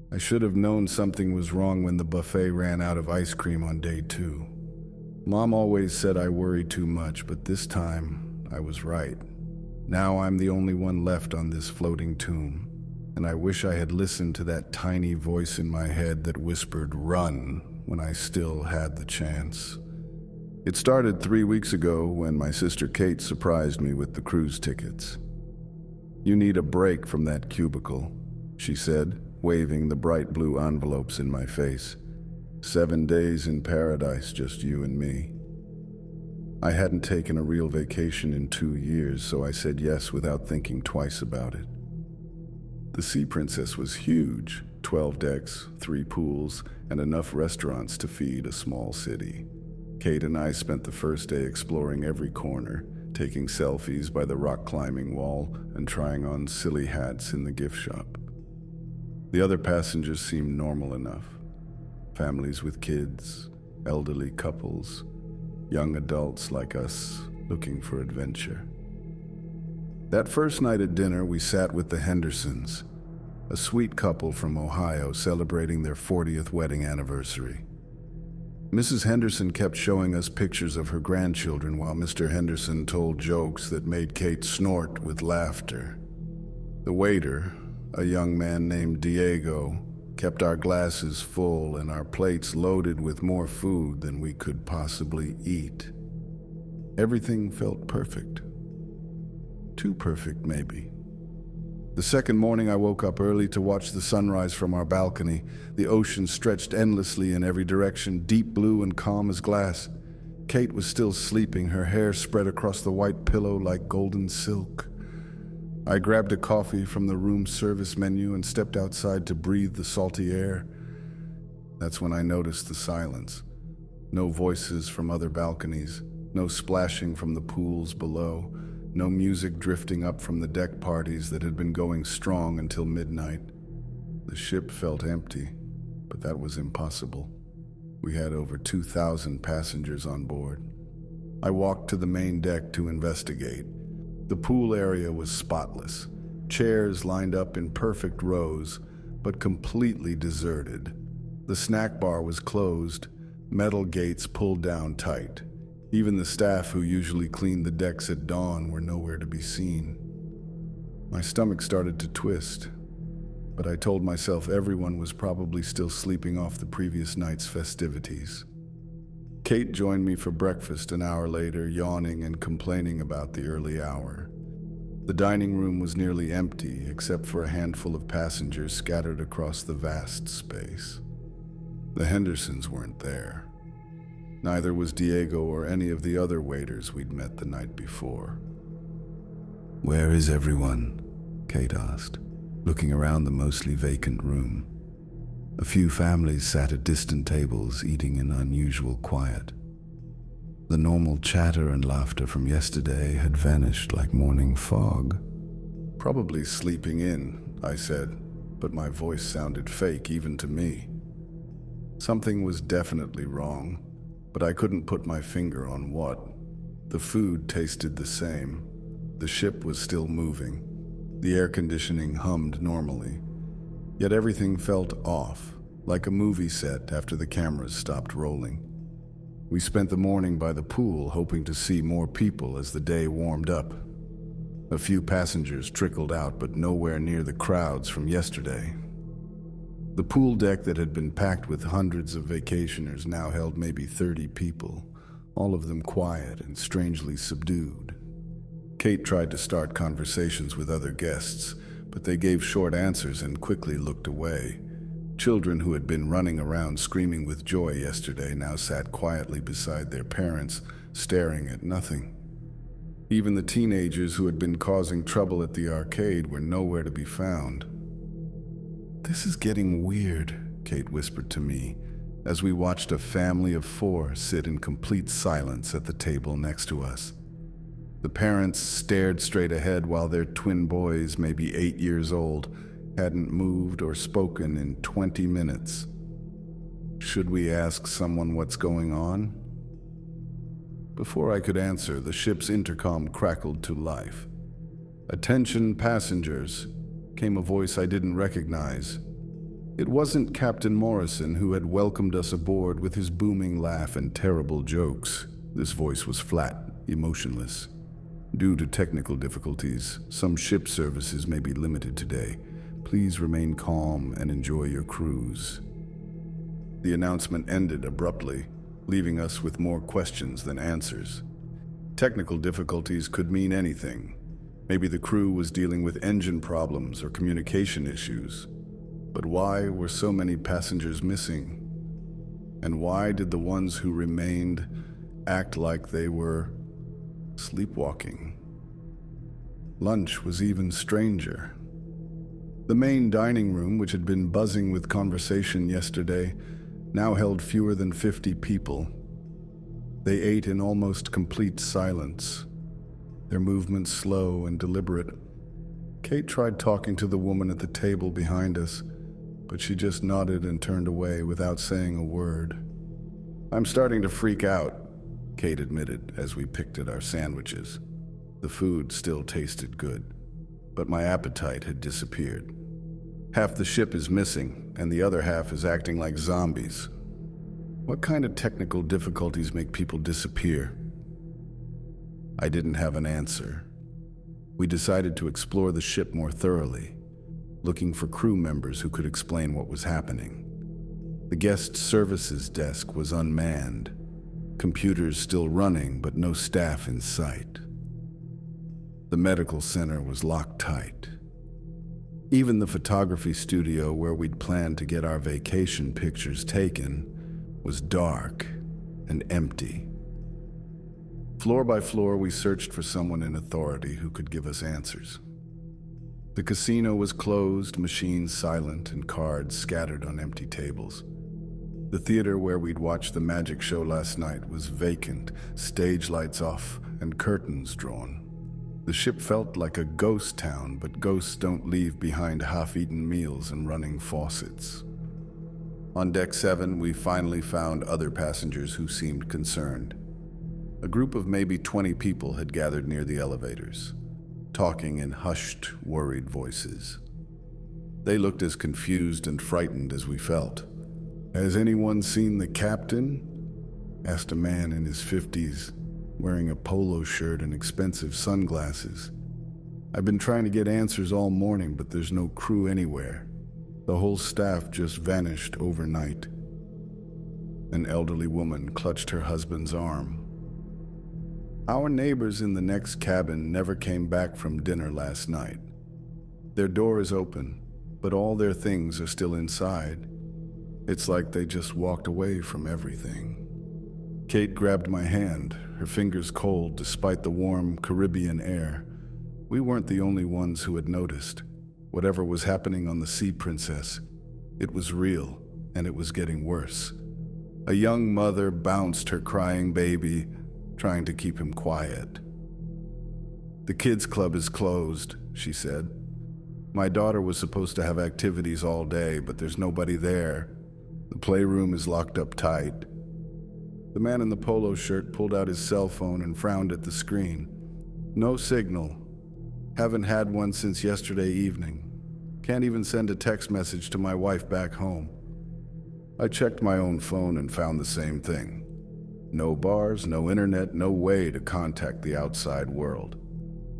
I should have known something was wrong when the buffet ran out of ice cream on day 2. Mom always said I worry too much, but this time I was right. Now I'm the only one left on this floating tomb, and I wish I had listened to that tiny voice in my head that whispered, "Run," when I still had the chance. It started 3 weeks ago when my sister Kate surprised me with the cruise tickets. "You need a break from that cubicle," she said, waving the bright blue envelopes in my face. 7 days in paradise, just you and me. I hadn't taken a real vacation in 2 years, so I said yes without thinking twice about it. The Sea Princess was huge, 12 decks, 3 pools, and enough restaurants to feed a small city. Kate and I spent the first day exploring every corner, taking selfies by the rock-climbing wall and trying on silly hats in the gift shop. The other passengers seemed normal enough. Families with kids, elderly couples, young adults like us looking for adventure. That first night at dinner, we sat with the Hendersons, a sweet couple from Ohio celebrating their 40th wedding anniversary. Mrs. Henderson kept showing us pictures of her grandchildren while Mr. Henderson told jokes that made Kate snort with laughter. The waiter, a young man named Diego, kept our glasses full and our plates loaded with more food than we could possibly eat. Everything felt perfect. Too perfect, maybe. The second morning, I woke up early to watch the sunrise from our balcony. The ocean stretched endlessly in every direction, deep blue and calm as glass. Kate was still sleeping, her hair spread across the white pillow like golden silk. I grabbed a coffee from the room service menu and stepped outside to breathe the salty air. That's when I noticed the silence. No voices from other balconies, no splashing from the pools below, no music drifting up from the deck parties that had been going strong until midnight. The ship felt empty, but that was impossible. We had over 2,000 passengers on board. I walked to the main deck to investigate. The pool area was spotless, chairs lined up in perfect rows, but completely deserted. The snack bar was closed, metal gates pulled down tight. Even the staff who usually cleaned the decks at dawn were nowhere to be seen. My stomach started to twist, but I told myself everyone was probably still sleeping off the previous night's festivities. Kate joined me for breakfast an hour later, yawning and complaining about the early hour. The dining room was nearly empty, except for a handful of passengers scattered across the vast space. The Hendersons weren't there. Neither was Diego or any of the other waiters we'd met the night before. "Where is everyone?" Kate asked, looking around the mostly vacant room. A few families sat at distant tables, eating in unusual quiet. The normal chatter and laughter from yesterday had vanished like morning fog. "Probably sleeping in," I said, but my voice sounded fake even to me. Something was definitely wrong, but I couldn't put my finger on what. The food tasted the same. The ship was still moving. The air conditioning hummed normally. Yet everything felt off, like a movie set after the cameras stopped rolling. We spent the morning by the pool, hoping to see more people as the day warmed up. A few passengers trickled out, but nowhere near the crowds from yesterday. The pool deck that had been packed with hundreds of vacationers now held maybe 30 people, all of them quiet and strangely subdued. Kate tried to start conversations with other guests, but they gave short answers and quickly looked away. Children who had been running around screaming with joy yesterday now sat quietly beside their parents, staring at nothing. Even the teenagers who had been causing trouble at the arcade were nowhere to be found. "This is getting weird," Kate whispered to me, as we watched a family of 4 sit in complete silence at the table next to us. The parents stared straight ahead while their twin boys, maybe 8 years old, hadn't moved or spoken in 20 minutes. Should we ask someone what's going on? Before I could answer, the ship's intercom crackled to life. "Attention passengers," came a voice I didn't recognize. It wasn't Captain Morrison who had welcomed us aboard with his booming laugh and terrible jokes. This voice was flat, emotionless. Due to technical difficulties, some ship services may be limited today. Please remain calm and enjoy your cruise. The announcement ended abruptly, leaving us with more questions than answers. Technical difficulties could mean anything. Maybe the crew was dealing with engine problems or communication issues. But why were so many passengers missing? And why did the ones who remained act like they were sleepwalking? Lunch was even stranger. The main dining room, which had been buzzing with conversation yesterday, now held fewer than 50 people. They ate in almost complete silence, their movements slow and deliberate. Kate tried talking to the woman at the table behind us, but she just nodded and turned away without saying a word. "I'm starting to freak out," Kate admitted as we picked at our sandwiches. The food still tasted good, but my appetite had disappeared. Half the ship is missing, and the other half is acting like zombies. What kind of technical difficulties make people disappear? I didn't have an answer. We decided to explore the ship more thoroughly, looking for crew members who could explain what was happening. The guest services desk was unmanned, computers still running, but no staff in sight. The medical center was locked tight. Even the photography studio where we'd planned to get our vacation pictures taken was dark and empty. Floor by floor, we searched for someone in authority who could give us answers. The casino was closed, machines silent, and cards scattered on empty tables. The theater where we'd watched the magic show last night was vacant, stage lights off, and curtains drawn. The ship felt like a ghost town, but ghosts don't leave behind half-eaten meals and running faucets. On deck 7, we finally found other passengers who seemed concerned. A group of maybe 20 people had gathered near the elevators, talking in hushed, worried voices. They looked as confused and frightened as we felt. "Has anyone seen the captain?" asked a man in his 50s, wearing a polo shirt and expensive sunglasses. "I've been trying to get answers all morning, but there's no crew anywhere. The whole staff just vanished overnight." An elderly woman clutched her husband's arm. "Our neighbors in the next cabin never came back from dinner last night. Their door is open, but all their things are still inside. It's like they just walked away from everything." Kate grabbed my hand, her fingers cold despite the warm Caribbean air. We weren't the only ones who had noticed. Whatever was happening on the Sea Princess, it was real, and it was getting worse. A young mother bounced her crying baby, trying to keep him quiet. "The kids' club is closed," she said. "My daughter was supposed to have activities all day, but there's nobody there. The playroom is locked up tight." The man in the polo shirt pulled out his cell phone and frowned at the screen. "No signal. Haven't had one since yesterday evening. Can't even send a text message to my wife back home." I checked my own phone and found the same thing. No bars, no internet, no way to contact the outside world.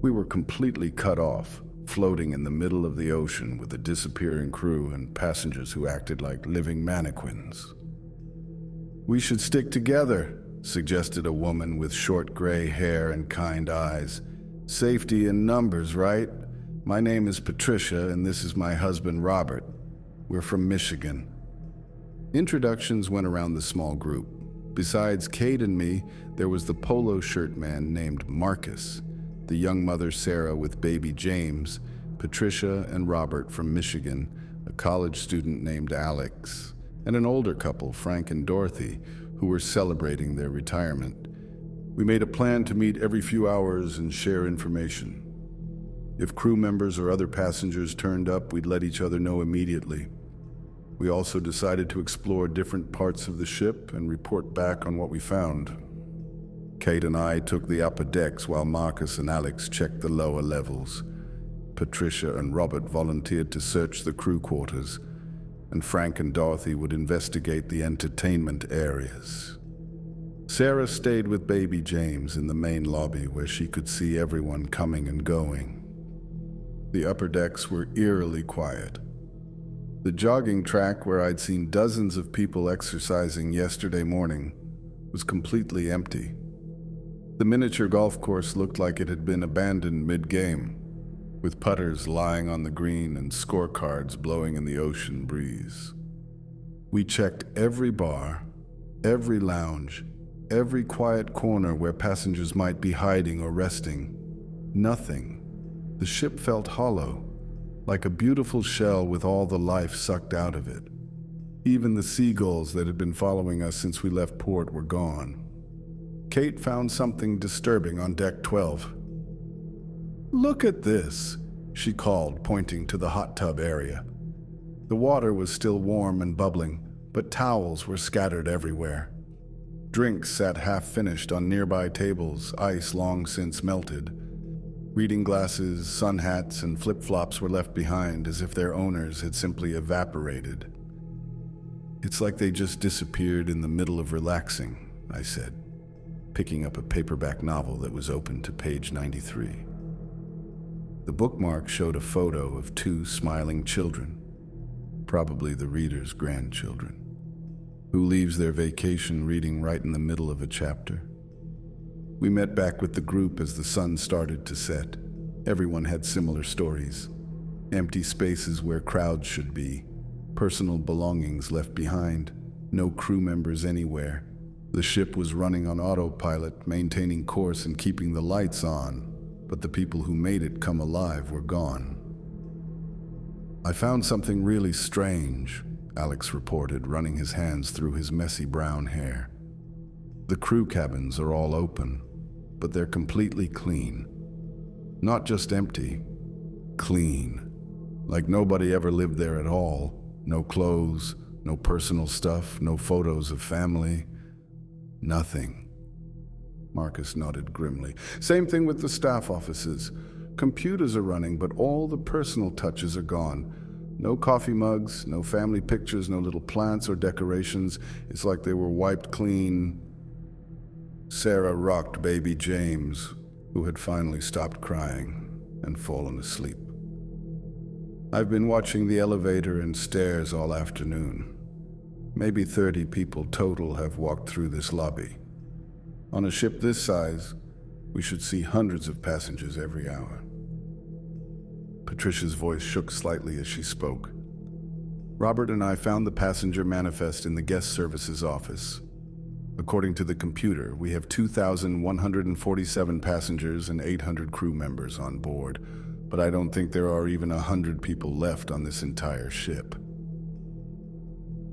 We were completely cut off, floating in the middle of the ocean with a disappearing crew and passengers who acted like living mannequins. "We should stick together," suggested a woman with short gray hair and kind eyes. "Safety in numbers, right? My name is Patricia, and this is my husband, Robert. We're from Michigan." Introductions went around the small group. Besides Kate and me, there was the polo shirt man named Marcus, the young mother Sarah with baby James, Patricia and Robert from Michigan, a college student named Alex, and an older couple, Frank and Dorothy, who were celebrating their retirement. We made a plan to meet every few hours and share information. If crew members or other passengers turned up, we'd let each other know immediately. We also decided to explore different parts of the ship and report back on what we found. Kate and I took the upper decks while Marcus and Alex checked the lower levels. Patricia and Robert volunteered to search the crew quarters. and Frank and Dorothy would investigate the entertainment areas. Sarah stayed with baby James in the main lobby where she could see everyone coming and going. The upper decks were eerily quiet. The jogging track where I'd seen dozens of people exercising yesterday morning was completely empty. The miniature golf course looked like it had been abandoned mid-game, with putters lying on the green and scorecards blowing in the ocean breeze. We checked every bar, every lounge, every quiet corner where passengers might be hiding or resting. Nothing. The ship felt hollow, like a beautiful shell with all the life sucked out of it. Even the seagulls that had been following us since we left port were gone. Kate found something disturbing on deck 12. "Look at this," she called, pointing to the hot tub area. The water was still warm and bubbling, but towels were scattered everywhere. Drinks sat half-finished on nearby tables, ice long since melted. Reading glasses, sun hats, and flip-flops were left behind as if their owners had simply evaporated. "It's like they just disappeared in the middle of relaxing," I said, picking up a paperback novel that was open to page 93. The bookmark showed a photo of two smiling children, probably the reader's grandchildren, who leaves their vacation reading right in the middle of a chapter. We met back with the group as the sun started to set. Everyone had similar stories. Empty spaces where crowds should be, personal belongings left behind, no crew members anywhere. The ship was running on autopilot, maintaining course and keeping the lights on, but the people who made it come alive were gone. "I found something really strange," Alex reported, running his hands through his messy brown hair. "The crew cabins are all open, but they're completely clean. Not just empty, clean. Like nobody ever lived there at all. No clothes, no personal stuff, no photos of family. Nothing." Marcus nodded grimly. "Same thing with the staff offices. Computers are running, but all the personal touches are gone. No coffee mugs, no family pictures, no little plants or decorations. It's like they were wiped clean." Sarah rocked baby James, who had finally stopped crying and fallen asleep. "I've been watching the elevator and stairs all afternoon. Maybe 30 people total have walked through this lobby. On a ship this size, we should see hundreds of passengers every hour." Patricia's voice shook slightly as she spoke. "Robert and I found the passenger manifest in the guest services office. According to the computer, we have 2,147 passengers and 800 crew members on board, but I don't think there are even 100 people left on this entire ship."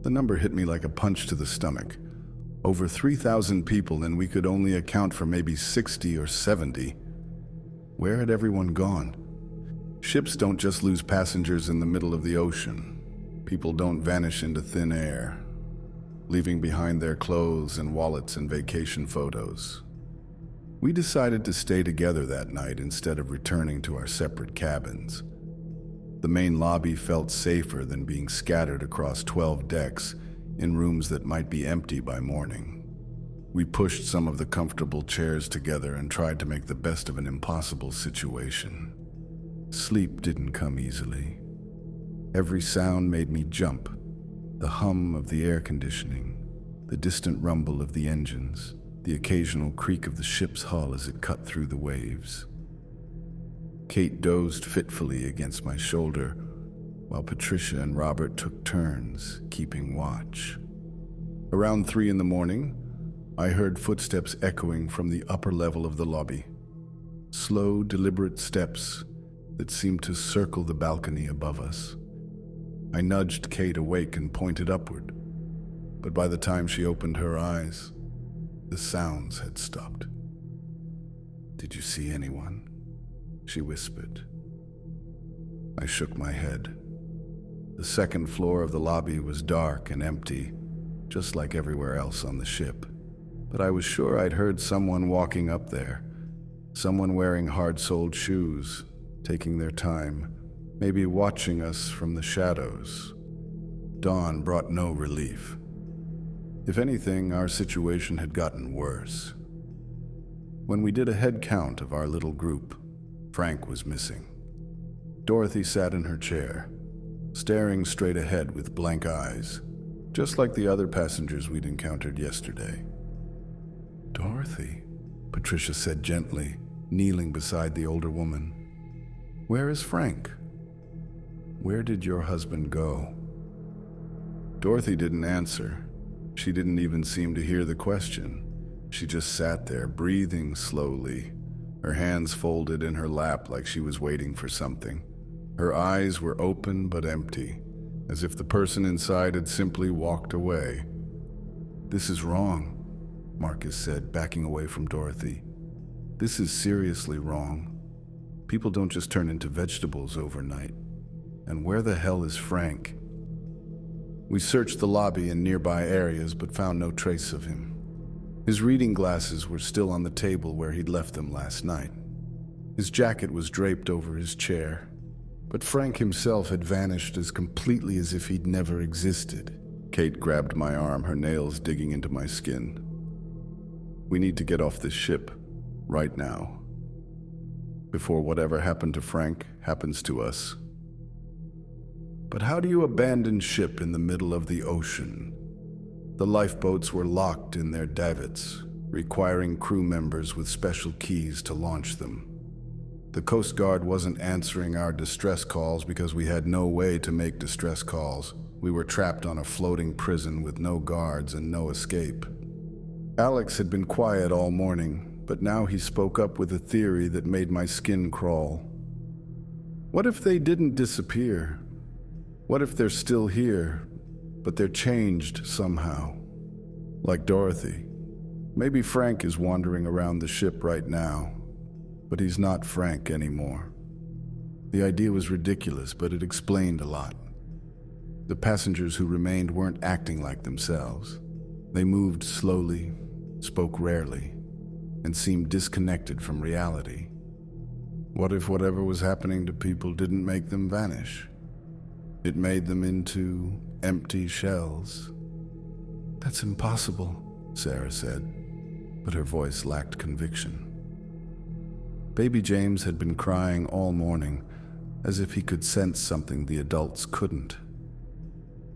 The number hit me like a punch to the stomach. Over 3,000 people, and we could only account for maybe 60 or 70. Where had everyone gone? Ships don't just lose passengers in the middle of the ocean. People don't vanish into thin air, leaving behind their clothes and wallets and vacation photos. We decided to stay together that night instead of returning to our separate cabins. The main lobby felt safer than being scattered across 12 decks in rooms that might be empty by morning. We pushed some of the comfortable chairs together and tried to make the best of an impossible situation. Sleep didn't come easily. Every sound made me jump. The hum of the air conditioning, the distant rumble of the engines, the occasional creak of the ship's hull as it cut through the waves. Kate dozed fitfully against my shoulder, while Patricia and Robert took turns keeping watch. Around 3 in the morning, I heard footsteps echoing from the upper level of the lobby. Slow, deliberate steps that seemed to circle the balcony above us. I nudged Kate awake and pointed upward, but by the time she opened her eyes, the sounds had stopped. "Did you see anyone?" she whispered. I shook my head. The second floor of the lobby was dark and empty, just like everywhere else on the ship. But I was sure I'd heard someone walking up there, someone wearing hard-soled shoes, taking their time, maybe watching us from the shadows. dawn brought no relief. If anything, our situation had gotten worse. When we did a head count of our little group, Frank was missing. Dorothy sat in her chair, staring straight ahead with blank eyes, just like the other passengers we'd encountered yesterday. "Dorothy," Patricia said gently, kneeling beside the older woman. "Where is Frank? Where did your husband go?" Dorothy didn't answer. She didn't even seem to hear the question. She just sat there, breathing slowly, her hands folded in her lap like she was waiting for something. Her eyes were open but empty, as if the person inside had simply walked away. "This is wrong," Marcus said, backing away from Dorothy. "This is seriously wrong. People don't just turn into vegetables overnight. And where the hell is Frank?" We searched the lobby and nearby areas but found no trace of him. His reading glasses were still on the table where he'd left them last night. His jacket was draped over his chair, but Frank himself had vanished as completely as if he'd never existed. Kate grabbed my arm, her nails digging into my skin. "We need to get off this ship, right now, before whatever happened to Frank happens to us." But how do you abandon ship in the middle of the ocean? The lifeboats were locked in their davits, requiring crew members with special keys to launch them. The Coast Guard wasn't answering our distress calls because we had no way to make distress calls. We were trapped on a floating prison with no guards and no escape. Alex had been quiet all morning, but now he spoke up with a theory that made my skin crawl. What if they didn't disappear? What if they're still here, but they're changed somehow? Like Dorothy. Maybe Frank is wandering around the ship right now, but he's not Frank anymore. The idea was ridiculous, but it explained a lot. The passengers who remained weren't acting like themselves. They moved slowly, spoke rarely, and seemed disconnected from reality. What if whatever was happening to people didn't make them vanish? It made them into empty shells. "That's impossible," Sarah said, but her voice lacked conviction. Baby James had been crying all morning, as if he could sense something the adults couldn't.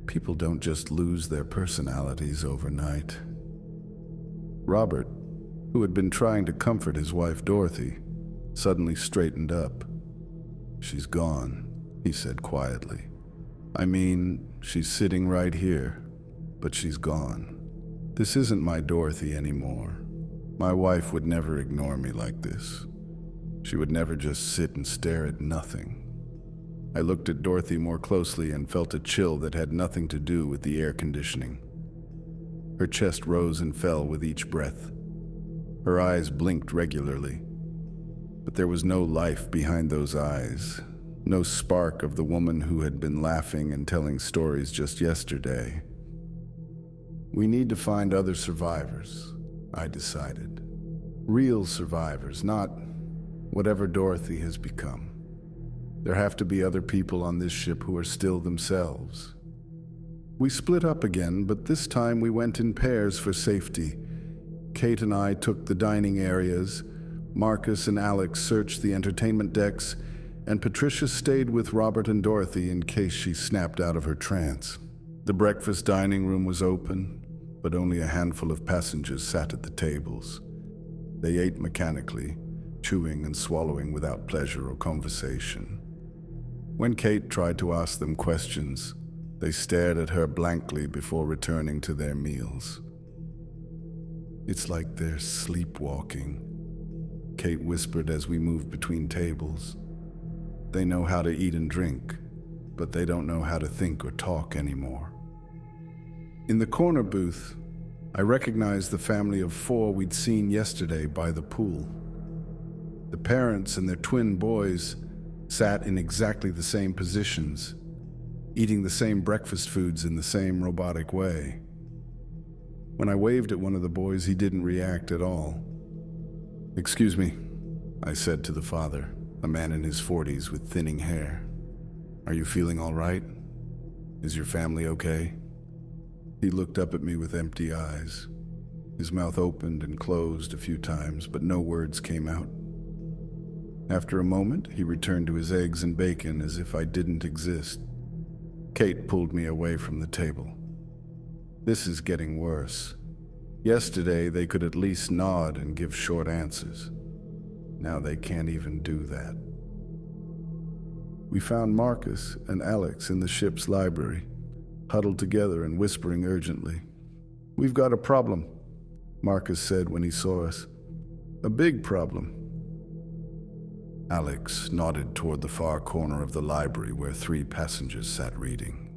People don't just lose their personalities overnight. Robert, who had been trying to comfort his wife Dorothy, suddenly straightened up. "She's gone," he said quietly. "I mean, she's sitting right here, but she's gone. This isn't my Dorothy anymore. My wife would never ignore me like this. She would never just sit and stare at nothing." I looked at Dorothy more closely and felt a chill that had nothing to do with the air conditioning. Her chest rose and fell with each breath. Her eyes blinked regularly, but there was no life behind those eyes. No spark of the woman who had been laughing and telling stories just yesterday. "We need to find other survivors," I decided. "Real survivors, not whatever Dorothy has become. There have to be other people on this ship who are still themselves." We split up again, but this time we went in pairs for safety. Kate and I took the dining areas, Marcus and Alex searched the entertainment decks, and Patricia stayed with Robert and Dorothy in case she snapped out of her trance. The breakfast dining room was open, but only a handful of passengers sat at the tables. They ate mechanically, chewing and swallowing without pleasure or conversation. When Kate tried to ask them questions, they stared at her blankly before returning to their meals. "It's like they're sleepwalking," Kate whispered as we moved between tables. "They know how to eat and drink, but they don't know how to think or talk anymore." In the corner booth, I recognized the family of 4 we'd seen yesterday by the pool. The parents and their twin boys sat in exactly the same positions, eating the same breakfast foods in the same robotic way. When I waved at one of the boys, he didn't react at all. "Excuse me," I said to the father, a man in his 40s with thinning hair. "Are you feeling all right?" Is your family okay?" He looked up at me with empty eyes. His mouth opened and closed a few times, but no words came out. After a moment, he returned to his eggs and bacon as if I didn't exist. Kate pulled me away from the table. "This is getting worse. Yesterday, they could at least nod and give short answers. Now they can't even do that." We found Marcus and Alex in the ship's library, huddled together and whispering urgently. "We've got a problem," Marcus said when he saw us. "A big problem." Alex nodded toward the far corner of the library where 3 passengers sat reading.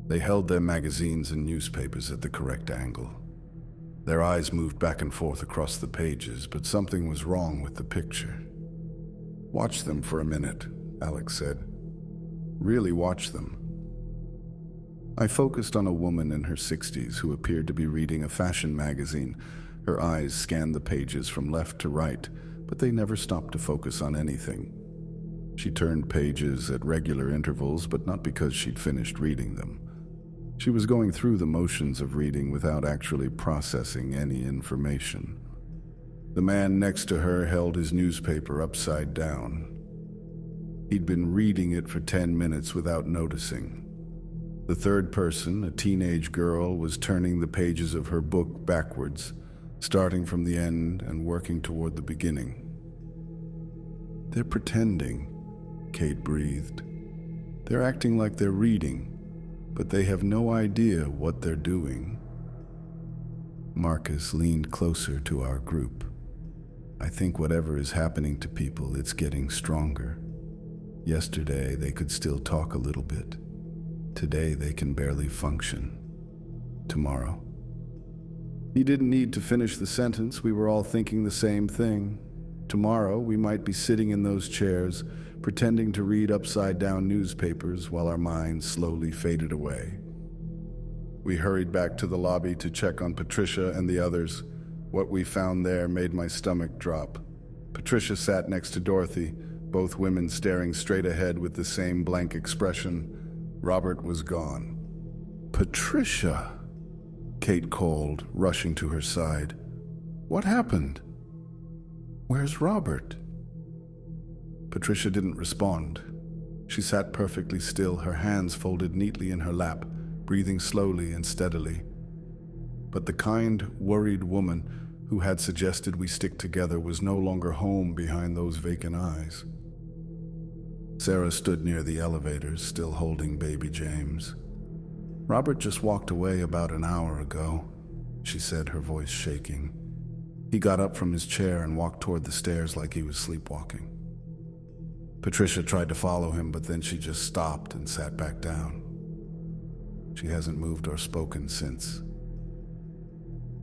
They held their magazines and newspapers at the correct angle. Their eyes moved back and forth across the pages, but something was wrong with the picture. "Watch them for a minute," Alex said. "Really watch them." I focused on a woman in her 60s who appeared to be reading a fashion magazine. Her eyes scanned the pages from left to right, but they never stopped to focus on anything. She turned pages at regular intervals, but not because she'd finished reading them. She was going through the motions of reading without actually processing any information. The man next to her held his newspaper upside down. He'd been reading it for 10 minutes without noticing. The third person, a teenage girl, was turning the pages of her book backwards, starting from the end and working toward the beginning. "They're pretending," Kate breathed. "They're acting like they're reading, but they have no idea what they're doing." Marcus leaned closer to our group. "I think whatever is happening to people, it's getting stronger. Yesterday, they could still talk a little bit. Today, they can barely function. Tomorrow." He didn't need to finish the sentence. We were all thinking the same thing. Tomorrow, we might be sitting in those chairs, pretending to read upside-down newspapers while our minds slowly faded away. We hurried back to the lobby to check on Patricia and the others. What we found there made my stomach drop. Patricia sat next to Dorothy, both women staring straight ahead with the same blank expression. Robert was gone. "Patricia!" Kate called, rushing to her side. "What happened? Where's Robert?" Patricia didn't respond. She sat perfectly still, her hands folded neatly in her lap, breathing slowly and steadily. But the kind, worried woman who had suggested we stick together was no longer home behind those vacant eyes. Sarah stood near the elevators, still holding baby James. "Robert just walked away about an hour ago," she said, her voice shaking. "He got up from his chair and walked toward the stairs like he was sleepwalking." Patricia tried to follow him, but then she just stopped and sat back down. She hasn't moved or spoken since.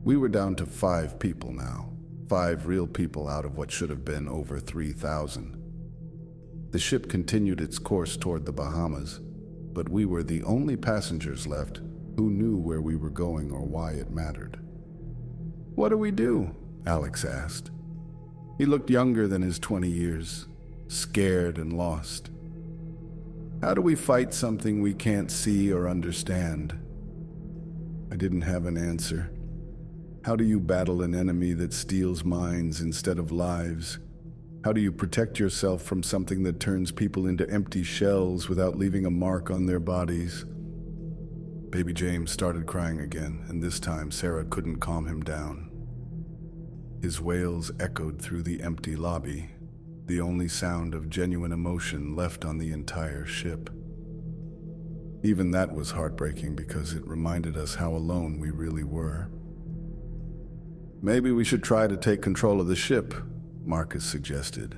We were down to 5 people now, 5 real people out of what should have been over 3,000. The ship continued its course toward the Bahamas, but we were the only passengers left who knew where we were going or why it mattered. "What do we do?" Alex asked. He looked younger than his 20 years, scared and lost. "How do we fight something we can't see or understand?" I didn't have an answer. How do you battle an enemy that steals minds instead of lives? How do you protect yourself from something that turns people into empty shells without leaving a mark on their bodies? Baby James started crying again, and this time Sarah couldn't calm him down. His wails echoed through the empty lobby, the only sound of genuine emotion left on the entire ship. Even that was heartbreaking because it reminded us how alone we really were. "Maybe we should try to take control of the ship," Marcus suggested.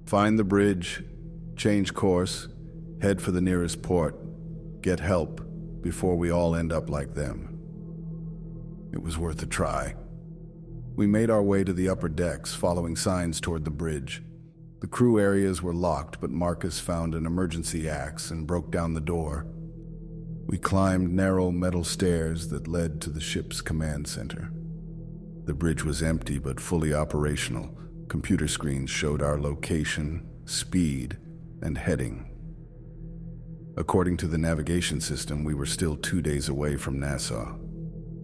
"Find the bridge, change course, head for the nearest port, get help before we all end up like them." It was worth a try. We made our way to the upper decks, following signs toward the bridge. The crew areas were locked, but Marcus found an emergency axe and broke down the door. We climbed narrow metal stairs that led to the ship's command center. The bridge was empty but fully operational. Computer screens showed our location, speed, and heading. According to the navigation system, we were still 2 days away from Nassau.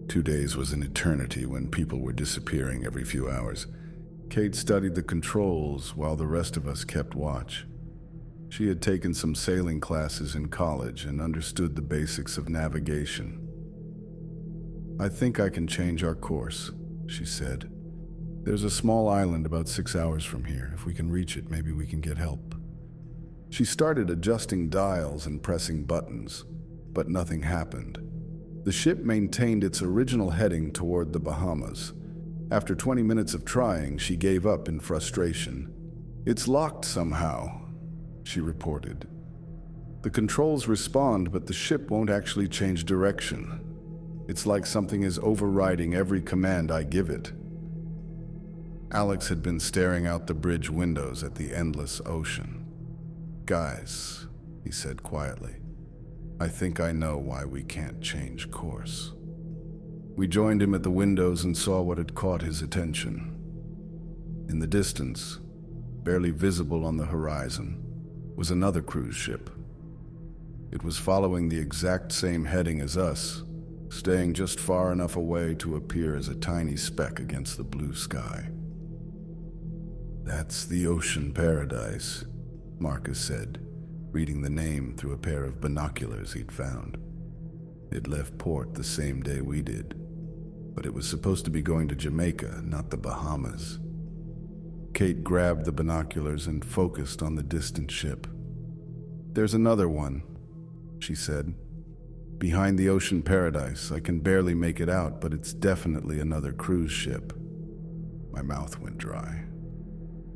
2 days was an eternity when people were disappearing every few hours. Kate studied the controls while the rest of us kept watch. She had taken some sailing classes in college and understood the basics of navigation. "I think I can change our course," she said. "There's a small island about 6 hours from here. If we can reach it, maybe we can get help." She started adjusting dials and pressing buttons, but nothing happened. The ship maintained its original heading toward the Bahamas. After 20 minutes of trying, she gave up in frustration. "It's locked somehow," she reported. "The controls respond, but the ship won't actually change direction. It's like something is overriding every command I give it." Alex had been staring out the bridge windows at the endless ocean. "Guys," he said quietly, "I think I know why we can't change course." We joined him at the windows and saw what had caught his attention. In the distance, barely visible on the horizon, was another cruise ship. It was following the exact same heading as us, staying just far enough away to appear as a tiny speck against the blue sky. "That's the Ocean Paradise," Marcus said, reading the name through a pair of binoculars he'd found. "It left port the same day we did, but it was supposed to be going to Jamaica, not the Bahamas." Kate grabbed the binoculars and focused on the distant ship. "There's another one," she said. "Behind the Ocean Paradise. I can barely make it out, but it's definitely another cruise ship." My mouth went dry.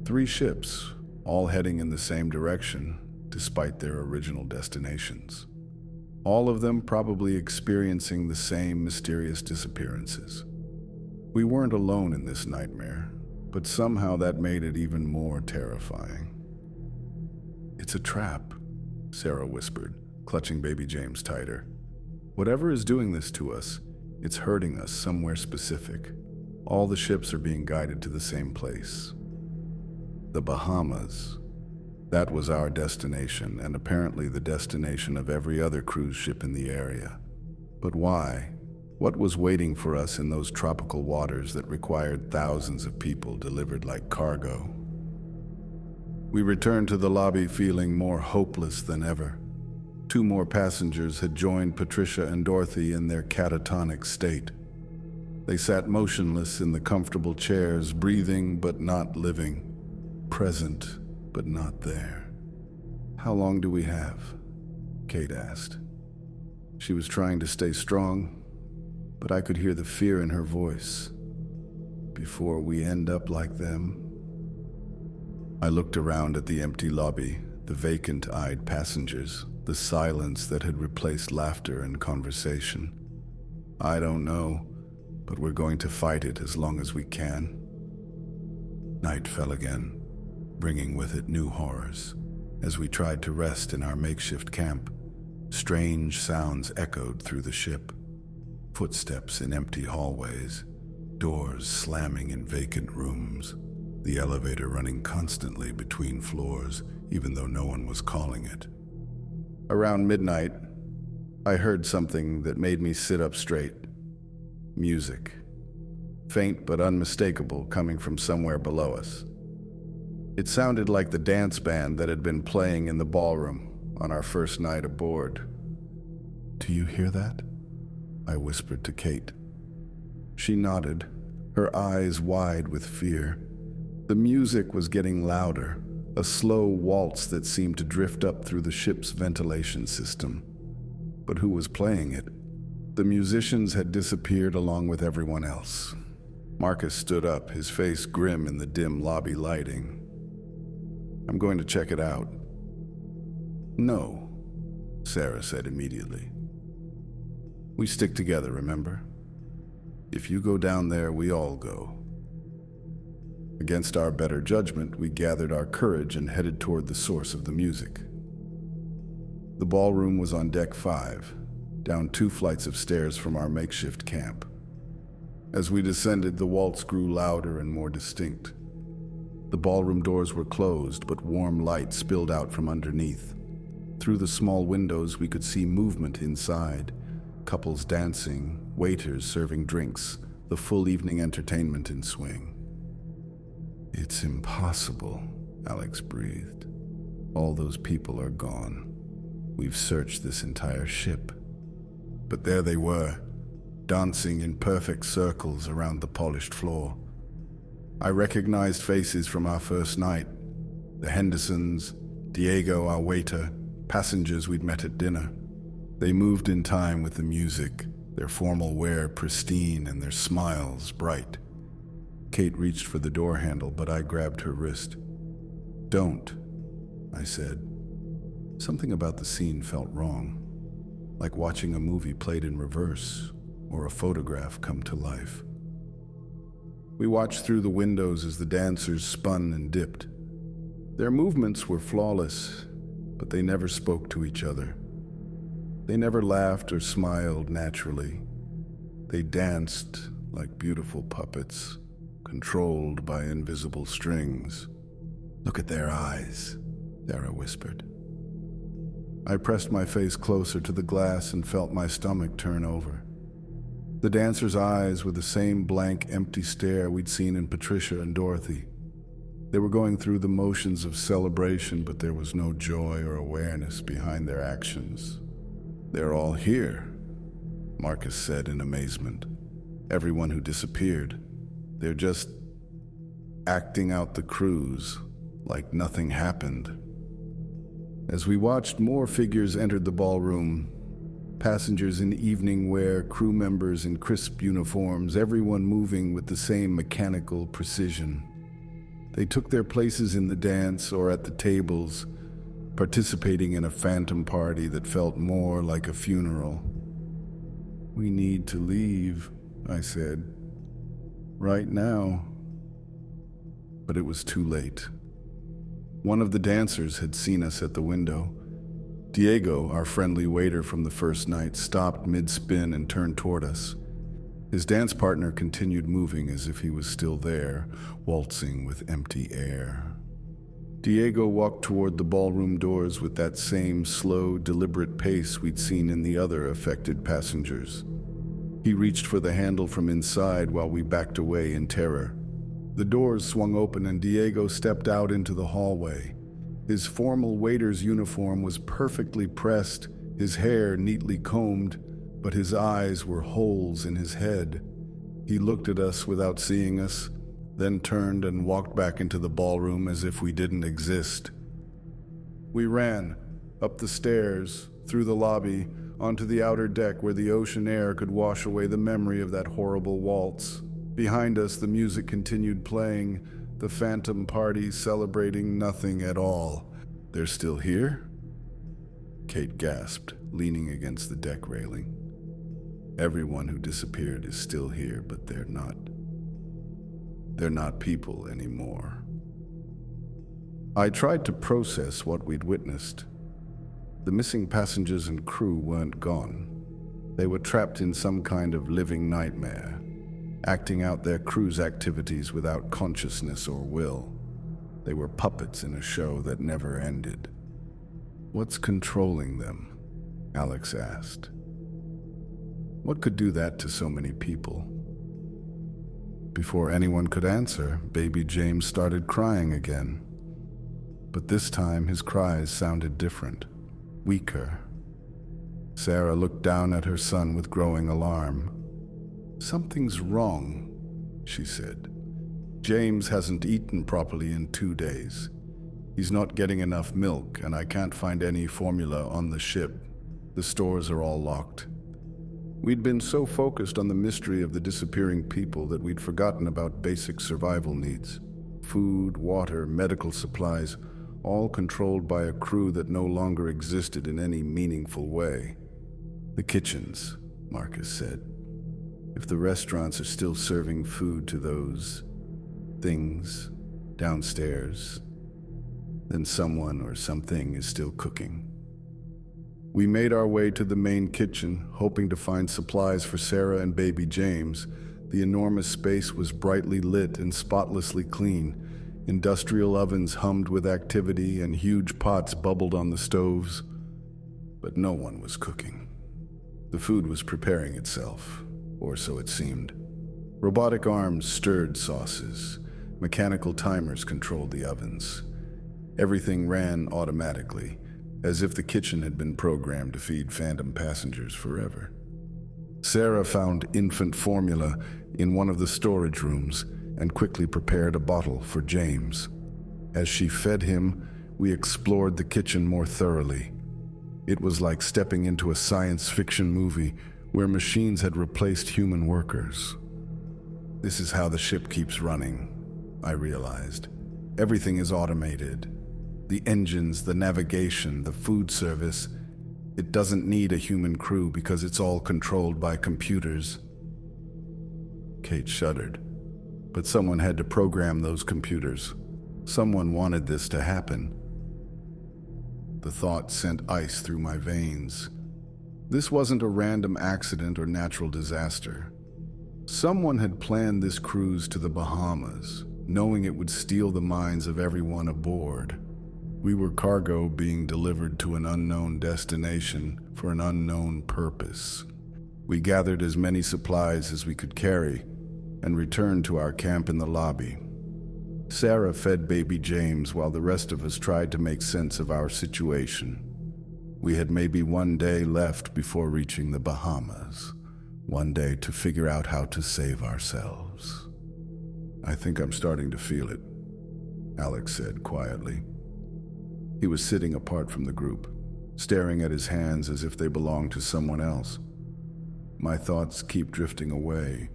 3 ships, all heading in the same direction, despite their original destinations. All of them probably experiencing the same mysterious disappearances. We weren't alone in this nightmare, but somehow that made it even more terrifying. "It's a trap," Sarah whispered, clutching baby James tighter. "Whatever is doing this to us, it's hurting us somewhere specific. All the ships are being guided to the same place. The Bahamas. That was our destination, and apparently the destination of every other cruise ship in the area. But why? What was waiting for us in those tropical waters that required thousands of people delivered like cargo?" We returned to the lobby feeling more hopeless than ever. 2 more passengers had joined Patricia and Dorothy in their catatonic state. They sat motionless in the comfortable chairs, breathing but not living, present but not there. "How long do we have?" Kate asked. She was trying to stay strong, but I could hear the fear in her voice. "Before we end up like them?" I looked around at the empty lobby, the vacant-eyed passengers, the silence that had replaced laughter and conversation. "I don't know, but we're going to fight it as long as we can." Night fell again, bringing with it new horrors. As we tried to rest in our makeshift camp, strange sounds echoed through the ship. Footsteps in empty hallways, doors slamming in vacant rooms, the elevator running constantly between floors, even though no one was calling it. Around midnight, I heard something that made me sit up straight. Music. Faint but unmistakable, coming from somewhere below us. It sounded like the dance band that had been playing in the ballroom on our first night aboard. "Do you hear that?" I whispered to Kate. She nodded, her eyes wide with fear. The music was getting louder, a slow waltz that seemed to drift up through the ship's ventilation system. But who was playing it? The musicians had disappeared along with everyone else. Marcus stood up, his face grim in the dim lobby lighting. "I'm going to check it out." "No," Sarah said immediately. "We stick together, remember? If you go down there, we all go." Against our better judgment, we gathered our courage and headed toward the source of the music. The ballroom was on deck 5, down 2 flights of stairs from our makeshift camp. As we descended, the waltz grew louder and more distinct. The ballroom doors were closed, but warm light spilled out from underneath. Through the small windows, we could see movement inside. Couples dancing, waiters serving drinks, the full evening entertainment in swing. "It's impossible," Alex breathed. "All those people are gone. We've searched this entire ship." But there they were, dancing in perfect circles around the polished floor. I recognized faces from our first night. The Hendersons, Diego, our waiter, passengers we'd met at dinner. They moved in time with the music, their formal wear pristine and their smiles bright. Kate reached for the door handle, but I grabbed her wrist. "Don't," I said. Something about the scene felt wrong, like watching a movie played in reverse or a photograph come to life. We watched through the windows as the dancers spun and dipped. Their movements were flawless, but they never spoke to each other. They never laughed or smiled naturally. They danced like beautiful puppets, controlled by invisible strings. "Look at their eyes," Sarah whispered. I pressed my face closer to the glass and felt my stomach turn over. The dancers' eyes were the same blank, empty stare we'd seen in Patricia and Dorothy. They were going through the motions of celebration, but there was no joy or awareness behind their actions. "They're all here," Marcus said in amazement. "Everyone who disappeared. They're just acting out the cruise, like nothing happened." As we watched, more figures entered the ballroom. Passengers in evening wear, crew members in crisp uniforms, everyone moving with the same mechanical precision. They took their places in the dance or at the tables, participating in a phantom party that felt more like a funeral. "We need to leave," I said. "Right now." But it was too late. One of the dancers had seen us at the window. Diego, our friendly waiter from the first night, stopped mid-spin and turned toward us. His dance partner continued moving as if he was still there, waltzing with empty air. Diego walked toward the ballroom doors with that same slow, deliberate pace we'd seen in the other affected passengers. He reached for the handle from inside while we backed away in terror. The doors swung open and Diego stepped out into the hallway. His formal waiter's uniform was perfectly pressed, his hair neatly combed, but his eyes were holes in his head. He looked at us without seeing us, then turned and walked back into the ballroom as if we didn't exist. We ran, up the stairs, through the lobby, onto the outer deck where the ocean air could wash away the memory of that horrible waltz. Behind us, the music continued playing, the phantom party celebrating nothing at all. "They're still here?" Kate gasped, leaning against the deck railing. "Everyone who disappeared is still here, but they're not. They're not people anymore." I tried to process what we'd witnessed. The missing passengers and crew weren't gone. They were trapped in some kind of living nightmare, acting out their cruise activities without consciousness or will. They were puppets in a show that never ended. "What's controlling them?" Alex asked. "What could do that to so many people?" Before anyone could answer, baby James started crying again. But this time his cries sounded different, weaker. Sarah looked down at her son with growing alarm. "Something's wrong," she said. "James hasn't eaten properly in 2 days. He's not getting enough milk, and I can't find any formula on the ship. The stores are all locked." We'd been so focused on the mystery of the disappearing people that we'd forgotten about basic survival needs. Food, water, medical supplies, all controlled by a crew that no longer existed in any meaningful way. "The kitchens," Marcus said. "If the restaurants are still serving food to those things downstairs, then someone or something is still cooking." We made our way to the main kitchen, hoping to find supplies for Sarah and baby James. The enormous space was brightly lit and spotlessly clean. Industrial ovens hummed with activity and huge pots bubbled on the stoves. but no one was cooking. The food was preparing itself, or so it seemed. Robotic arms stirred sauces. Mechanical timers controlled the ovens. Everything ran automatically, as if the kitchen had been programmed to feed phantom passengers forever. Sarah found infant formula in one of the storage rooms and quickly prepared a bottle for James. As she fed him, we explored the kitchen more thoroughly. It was like stepping into a science fiction movie where machines had replaced human workers. This is how the ship keeps running, I realized. Everything is automated. The engines, the navigation, the food service. It doesn't need a human crew because it's all controlled by computers. Kate shuddered. But someone had to program those computers. Someone wanted this to happen. The thought sent ice through my veins. This wasn't a random accident or natural disaster. Someone had planned this cruise to the Bahamas, knowing it would steal the minds of everyone aboard. We were cargo being delivered to an unknown destination for an unknown purpose. We gathered as many supplies as we could carry and returned to our camp in the lobby. Sarah fed baby James while the rest of us tried to make sense of our situation. We had maybe one day left before reaching the Bahamas. One day to figure out how to save ourselves. I think I'm starting to feel it, Alex said quietly. He was sitting apart from the group, staring at his hands as if they belonged to someone else. My thoughts keep drifting away.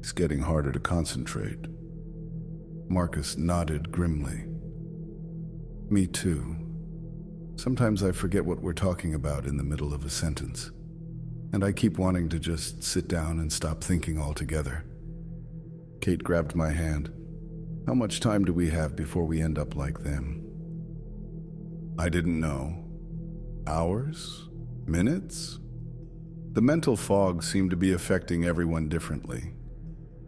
It's getting harder to concentrate. Marcus nodded grimly. Me too. Sometimes I forget what we're talking about in the middle of a sentence, and I keep wanting to just sit down and stop thinking altogether. Kate grabbed my hand. How much time do we have before we end up like them? I didn't know. Hours? Minutes? The mental fog seemed to be affecting everyone differently.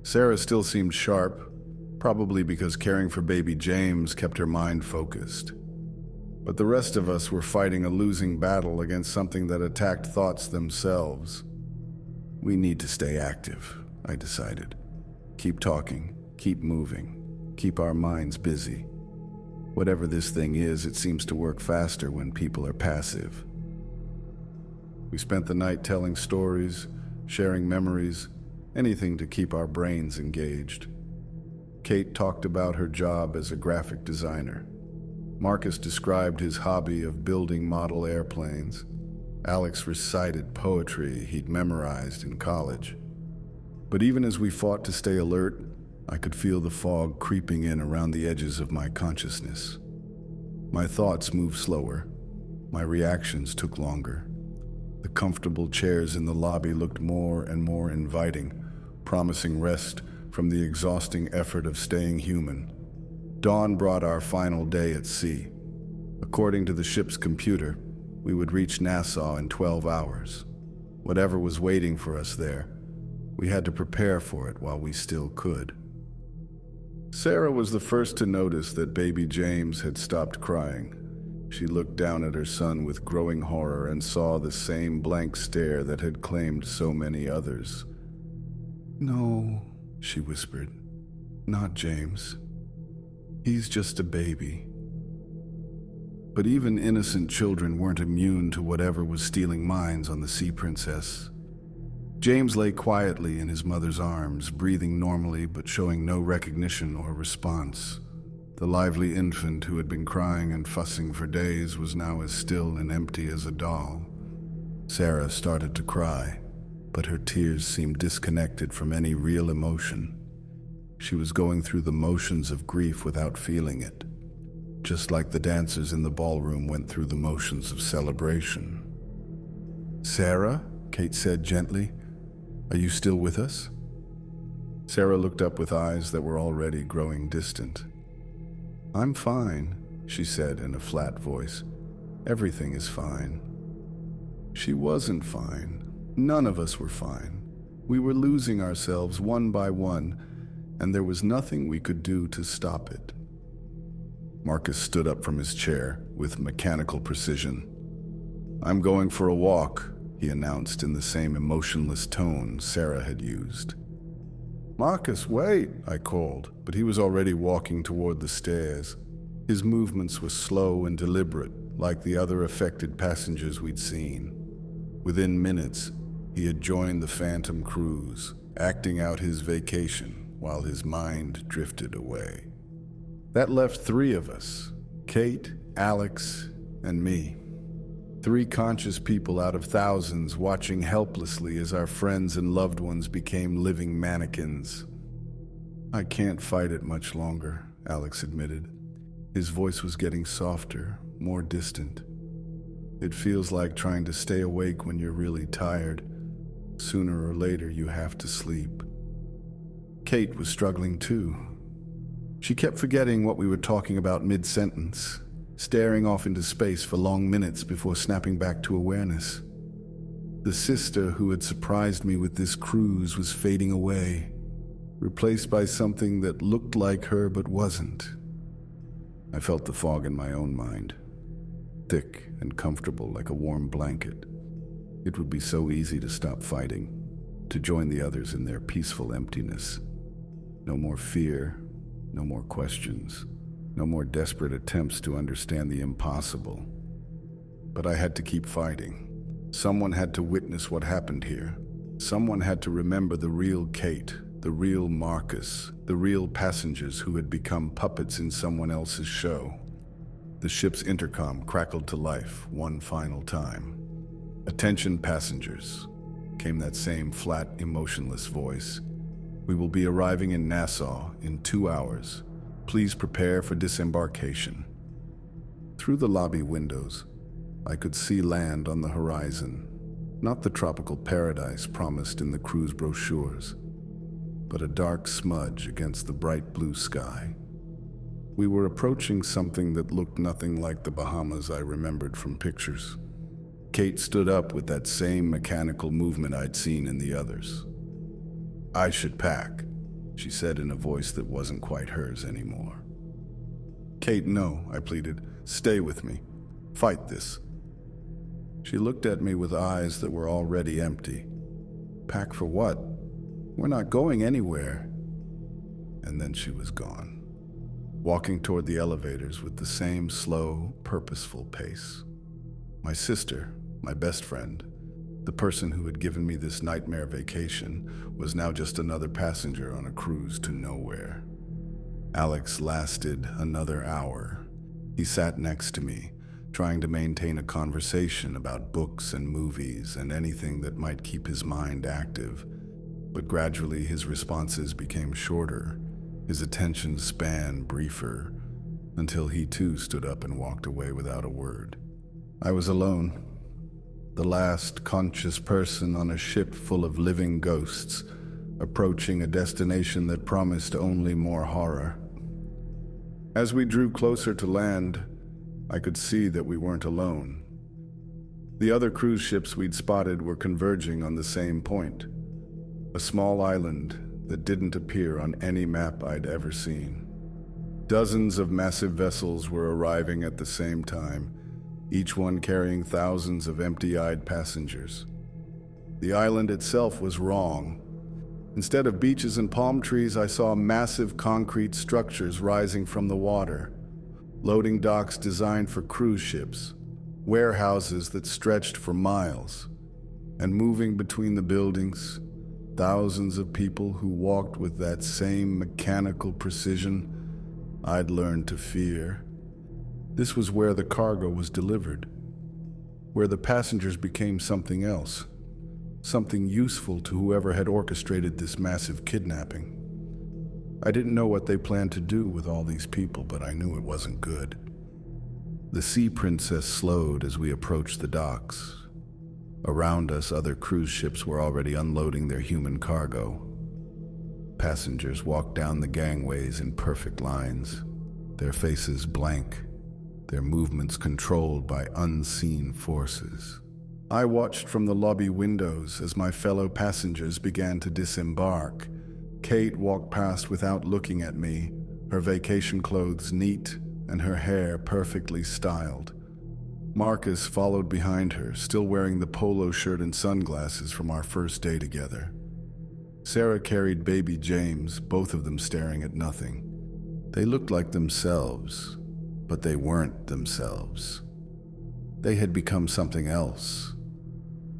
Sarah still seemed sharp, probably because caring for baby James kept her mind focused. But the rest of us were fighting a losing battle against something that attacked thoughts themselves. We need to stay active, I decided. Keep talking, keep moving, keep our minds busy. Whatever this thing is, it seems to work faster when people are passive. We spent the night telling stories, sharing memories, anything to keep our brains engaged. Kate talked about her job as a graphic designer. Marcus described his hobby of building model airplanes. Alex recited poetry he'd memorized in college. But even as we fought to stay alert, I could feel the fog creeping in around the edges of my consciousness. My thoughts moved slower. My reactions took longer. The comfortable chairs in the lobby looked more and more inviting, promising rest from the exhausting effort of staying human. Dawn brought our final day at sea. According to the ship's computer, we would reach Nassau in 12 hours. Whatever was waiting for us there, we had to prepare for it while we still could. Sarah was the first to notice that baby James had stopped crying. She looked down at her son with growing horror and saw the same blank stare that had claimed so many others. "No," she whispered. "Not James. He's just a baby." But even innocent children weren't immune to whatever was stealing minds on the Sea Princess. James lay quietly in his mother's arms, breathing normally but showing no recognition or response. The lively infant who had been crying and fussing for days was now as still and empty as a doll. Sarah started to cry, but her tears seemed disconnected from any real emotion. She was going through the motions of grief without feeling it, just like the dancers in the ballroom went through the motions of celebration. "Sarah," Kate said gently, "are you still with us?" Sarah looked up with eyes that were already growing distant. "I'm fine," she said in a flat voice. "Everything is fine." She wasn't fine. None of us were fine. We were losing ourselves one by one, and there was nothing we could do to stop it. Marcus stood up from his chair with mechanical precision. "I'm going for a walk," he announced in the same emotionless tone Sarah had used. "Marcus, wait," I called, but he was already walking toward the stairs. His movements were slow and deliberate, like the other affected passengers we'd seen. Within minutes, he had joined the Phantom cruise, acting out his vacation while his mind drifted away. That left 3 of us, Kate, Alex, and me. 3 conscious people out of thousands watching helplessly as our friends and loved ones became living mannequins. "I can't fight it much longer," Alex admitted. His voice was getting softer, more distant. "It feels like trying to stay awake when you're really tired. Sooner or later, you have to sleep." Kate was struggling too. She kept forgetting what we were talking about mid-sentence, staring off into space for long minutes before snapping back to awareness. The sister who had surprised me with this cruise was fading away, replaced by something that looked like her but wasn't. I felt the fog in my own mind, thick and comfortable like a warm blanket. It would be so easy to stop fighting, to join the others in their peaceful emptiness. No more fear, no more questions, no more desperate attempts to understand the impossible. But I had to keep fighting. Someone had to witness what happened here. Someone had to remember the real Kate, the real Marcus, the real passengers who had become puppets in someone else's show. The ship's intercom crackled to life one final time. "Attention passengers," came that same flat, emotionless voice. "We will be arriving in Nassau in 2 hours. Please prepare for disembarkation." Through the lobby windows, I could see land on the horizon, not the tropical paradise promised in the cruise brochures, but a dark smudge against the bright blue sky. We were approaching something that looked nothing like the Bahamas I remembered from pictures. Kate stood up with that same mechanical movement I'd seen in the others. "I should pack," she said in a voice that wasn't quite hers anymore. "Kate, no," I pleaded. "Stay with me. Fight this." She looked at me with eyes that were already empty. "Pack for what? We're not going anywhere." And then she was gone, walking toward the elevators with the same slow, purposeful pace. My sister, my best friend, the person who had given me this nightmare vacation, was now just another passenger on a cruise to nowhere. Alex lasted another hour. He sat next to me, trying to maintain a conversation about books and movies and anything that might keep his mind active. But gradually his responses became shorter, his attention span briefer, until he too stood up and walked away without a word. I was alone, the last conscious person on a ship full of living ghosts, approaching a destination that promised only more horror. As we drew closer to land, I could see that we weren't alone. The other cruise ships we'd spotted were converging on the same point, a small island that didn't appear on any map I'd ever seen. Dozens of massive vessels were arriving at the same time, each one carrying thousands of empty-eyed passengers. The island itself was wrong. Instead of beaches and palm trees, I saw massive concrete structures rising from the water, loading docks designed for cruise ships, warehouses that stretched for miles, and moving between the buildings, thousands of people who walked with that same mechanical precision I'd learned to fear. This was where the cargo was delivered, where the passengers became something else, something useful to whoever had orchestrated this massive kidnapping. I didn't know what they planned to do with all these people, but I knew it wasn't good. The Sea Princess slowed as we approached the docks. Around us, other cruise ships were already unloading their human cargo. Passengers walked down the gangways in perfect lines, their faces blank, their movements controlled by unseen forces. I watched from the lobby windows as my fellow passengers began to disembark. Kate walked past without looking at me, her vacation clothes neat and her hair perfectly styled. Marcus followed behind her, still wearing the polo shirt and sunglasses from our first day together. Sarah carried baby James, both of them staring at nothing. They looked like themselves, but they weren't themselves. They had become something else,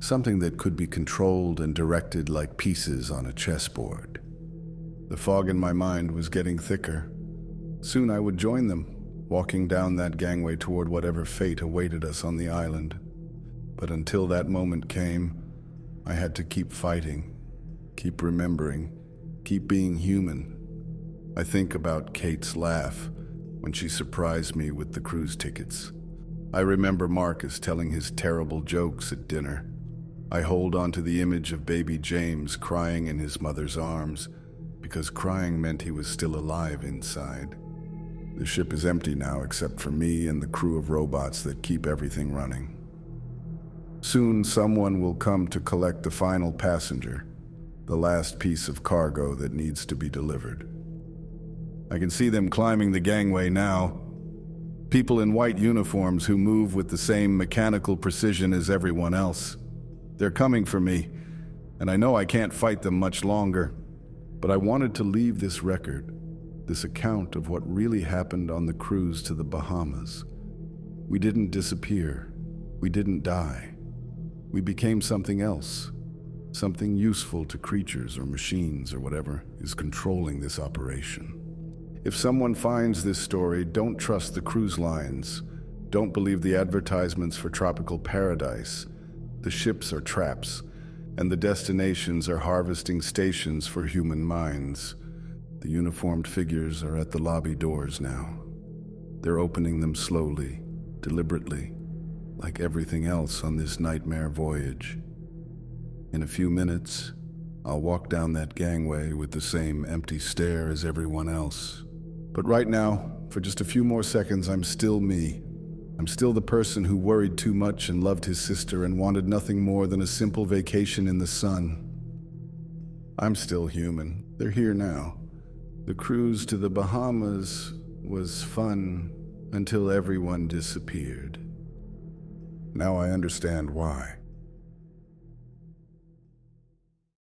something that could be controlled and directed like pieces on a chessboard. The fog in my mind was getting thicker. Soon I would join them, walking down that gangway toward whatever fate awaited us on the island. But until that moment came, I had to keep fighting, keep remembering, keep being human. I think about Kate's laugh when she surprised me with the cruise tickets. I remember Marcus telling his terrible jokes at dinner. I hold on to the image of baby James crying in his mother's arms, because crying meant he was still alive inside. The ship is empty now except for me and the crew of robots that keep everything running. Soon someone will come to collect the final passenger, the last piece of cargo that needs to be delivered. I can see them climbing the gangway now. People in white uniforms who move with the same mechanical precision as everyone else. They're coming for me, and I know I can't fight them much longer, but I wanted to leave this record, this account of what really happened on the cruise to the Bahamas. We didn't disappear. We didn't die. We became something else, something useful to creatures or machines or whatever is controlling this operation. If someone finds this story, don't trust the cruise lines. Don't believe the advertisements for tropical paradise. The ships are traps, and the destinations are harvesting stations for human minds. The uniformed figures are at the lobby doors now. They're opening them slowly, deliberately, like everything else on this nightmare voyage. In a few minutes, I'll walk down that gangway with the same empty stare as everyone else. But right now, for just a few more seconds, I'm still me. I'm still the person who worried too much and loved his sister and wanted nothing more than a simple vacation in the sun. I'm still human. They're here now. The cruise to the Bahamas was fun until everyone disappeared. Now I understand why.